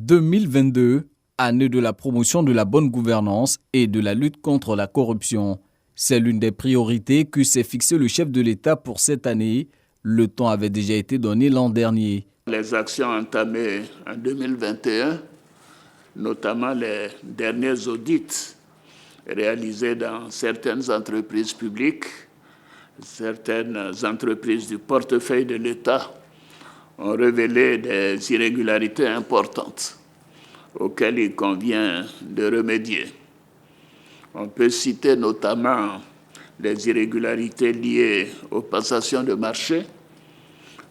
2022, année de la promotion de la bonne gouvernance et de la lutte contre la corruption. C'est l'une des priorités que s'est fixé le chef de l'État pour cette année. Le temps avait déjà été donné l'an dernier. Les actions entamées en 2021, notamment les derniers audits réalisés dans certaines entreprises publiques, certaines entreprises du portefeuille de l'État, ont révélé des irrégularités importantes auxquelles il convient de remédier. On peut citer notamment les irrégularités liées aux passations de marché,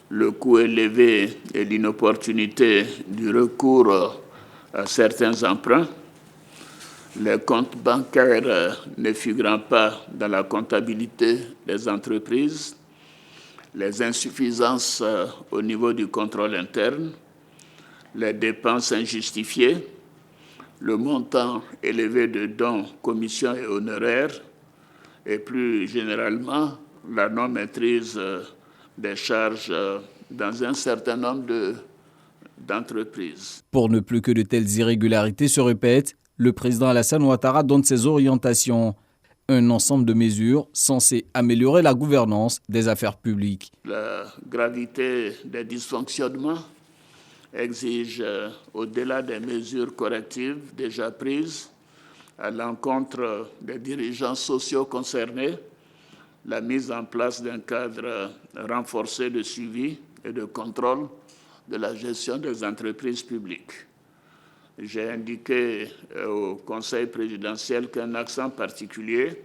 le coût élevé et l'inopportunité du recours à certains emprunts, les comptes bancaires ne figurant pas dans la comptabilité des entreprises, les insuffisances au niveau du contrôle interne, les dépenses injustifiées, le montant élevé de dons, commissions et honoraires, et plus généralement la non-maîtrise des charges dans un certain nombre d'entreprises. Pour ne plus que de telles irrégularités se répètent, le président Alassane Ouattara donne ses orientations. Un ensemble de mesures censées améliorer la gouvernance des affaires publiques. La gravité des dysfonctionnements exige, au-delà des mesures correctives déjà prises à l'encontre des dirigeants sociaux concernés, la mise en place d'un cadre renforcé de suivi et de contrôle de la gestion des entreprises publiques. J'ai indiqué au Conseil présidentiel qu'un accent particulier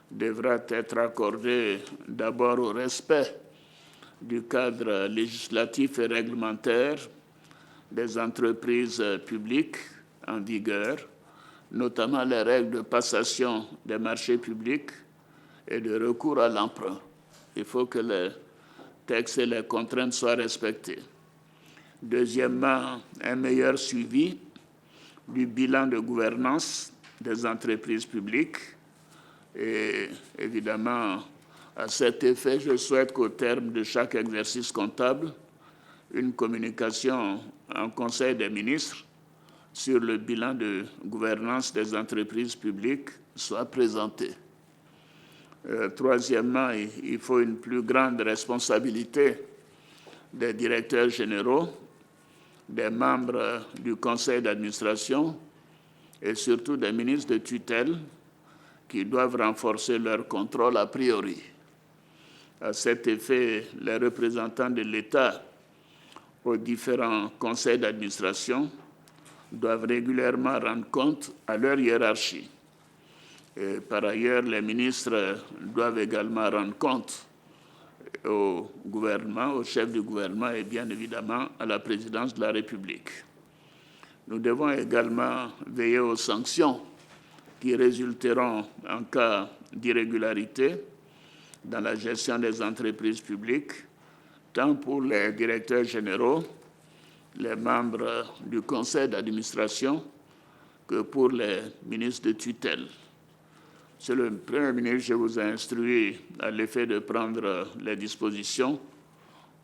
devra être accordé d'abord au respect du cadre législatif et réglementaire des entreprises publiques en vigueur, notamment les règles de passation des marchés publics et de recours à l'emprunt. Il faut que les textes et les contraintes soient respectés. Deuxièmement, un meilleur suivi du bilan de gouvernance des entreprises publiques. Et évidemment, à cet effet, je souhaite qu'au terme de chaque exercice comptable, une communication en Conseil des ministres sur le bilan de gouvernance des entreprises publiques soit présentée. Troisièmement, il faut une plus grande responsabilité des directeurs généraux, des membres du conseil d'administration et surtout des ministres de tutelle qui doivent renforcer leur contrôle a priori. À cet effet, les représentants de l'État aux différents conseils d'administration doivent régulièrement rendre compte à leur hiérarchie. Et par ailleurs, les ministres doivent également rendre compte au gouvernement, au chef du gouvernement et bien évidemment à la présidence de la République. Nous devons également veiller aux sanctions qui résulteront en cas d'irrégularité dans la gestion des entreprises publiques, tant pour les directeurs généraux, les membres du conseil d'administration, que pour les ministres de tutelle. Monsieur le Premier ministre, je vous ai instruit à l'effet de prendre les dispositions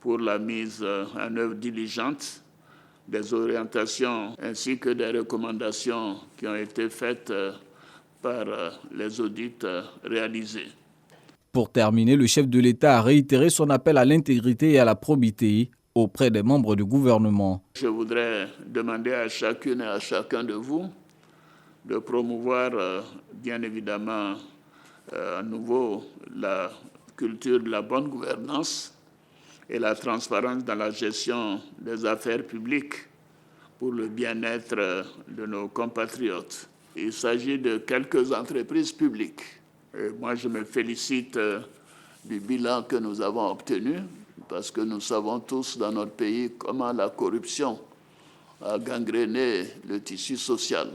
pour la mise en œuvre diligente des orientations ainsi que des recommandations qui ont été faites par les audits réalisés. Pour terminer, le chef de l'État a réitéré son appel à l'intégrité et à la probité auprès des membres du gouvernement. Je voudrais demander à chacune et à chacun de vous de promouvoir bien évidemment à nouveau la culture de la bonne gouvernance et la transparence dans la gestion des affaires publiques pour le bien-être de nos compatriotes. Il s'agit de quelques entreprises publiques. Et moi, je me félicite du bilan que nous avons obtenu parce que nous savons tous dans notre pays comment la corruption a gangréné le tissu social.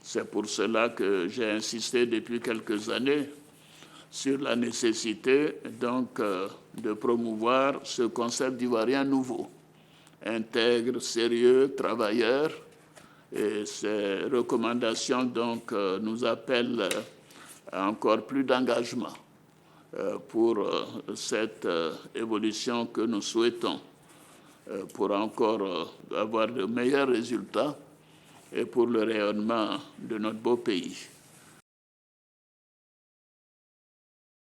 C'est pour cela que j'ai insisté depuis quelques années sur la nécessité donc de promouvoir ce concept d'ivoirien nouveau, intègre, sérieux, travailleur. Et ces recommandations donc nous appellent à encore plus d'engagement pour cette évolution que nous souhaitons. pour encore avoir de meilleurs résultats et pour le rayonnement de notre beau pays.